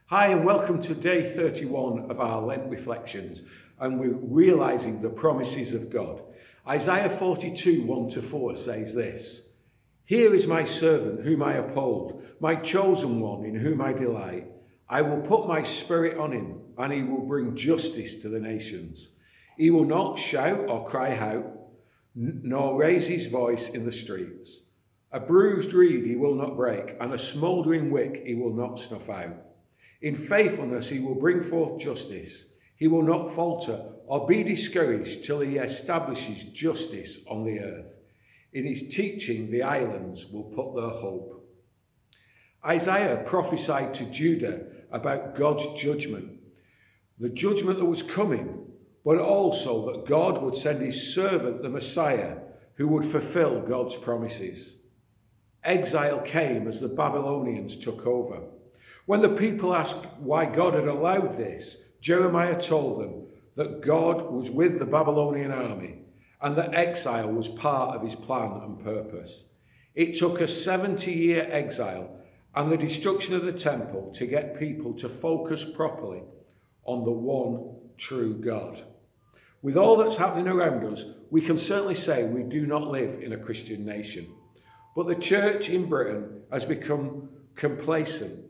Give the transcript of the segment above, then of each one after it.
Hi and welcome to day 31 of our Lent reflections, and we're realising the promises of God. Isaiah 42, 1-4 says this: "Here is my servant whom I uphold, my chosen one in whom I delight. I will put my spirit on him, and he will bring justice to the nations. He will not shout or cry out, nor raise his voice in the streets. A bruised reed he will not break, and a smouldering wick he will not snuff out. In faithfulness he will bring forth justice. He will not falter or be discouraged till he establishes justice on the earth. In his teaching the islands will put their hope." Isaiah prophesied to Judah about God's judgment, the judgment that was coming, but also that God would send his servant, the Messiah, who would fulfill God's promises. Exile came as the Babylonians took over. When the people asked why God had allowed this, Jeremiah told them that God was with the Babylonian army and that exile was part of his plan and purpose. It took a 70-year exile and the destruction of the temple to get people to focus properly on the one true God. With all that's happening around us, we can certainly say we do not live in a Christian nation. But the church in Britain has become complacent,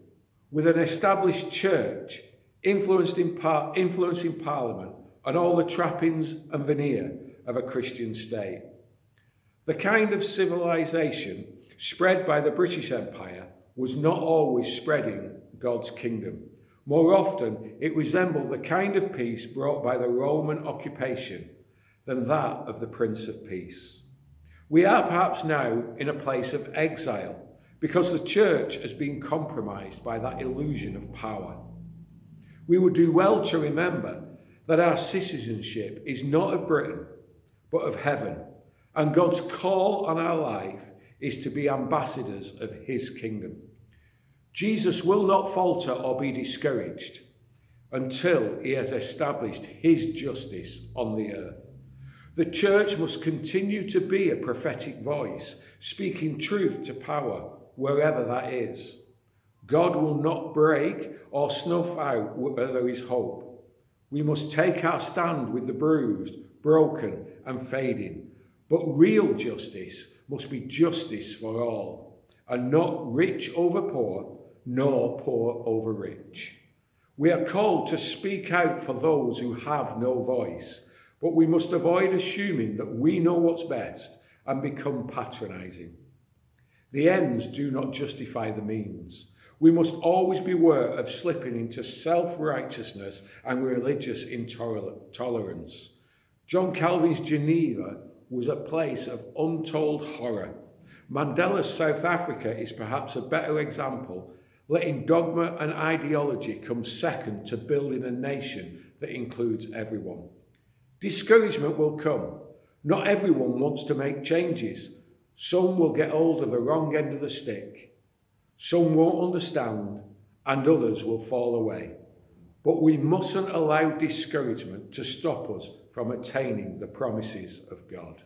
with an established church influencing Parliament and all the trappings and veneer of a Christian state. The kind of civilization spread by the British Empire was not always spreading God's kingdom. More often, it resembled the kind of peace brought by the Roman occupation than that of the Prince of Peace. We are perhaps now in a place of exile because the church has been compromised by that illusion of power. We would do well to remember that our citizenship is not of Britain, but of heaven, and God's call on our life is to be ambassadors of his kingdom. Jesus will not falter or be discouraged until he has established his justice on the earth. The church must continue to be a prophetic voice, speaking truth to power wherever that is. God will not break or snuff out where there is hope. We must take our stand with the bruised, broken and fading. But real justice must be justice for all, and not rich over poor, nor poor over rich. We are called to speak out for those who have no voice, but we must avoid assuming that we know what's best and become patronising. The ends do not justify the means. We must always beware of slipping into self-righteousness and religious intolerance. John Calvin's Geneva was a place of untold horror. Mandela's South Africa is perhaps a better example, letting dogma and ideology come second to building a nation that includes everyone. Discouragement will come. Not everyone wants to make changes. Some will get hold of the wrong end of the stick. Some won't understand, and others will fall away. But we mustn't allow discouragement to stop us from attaining the promises of God.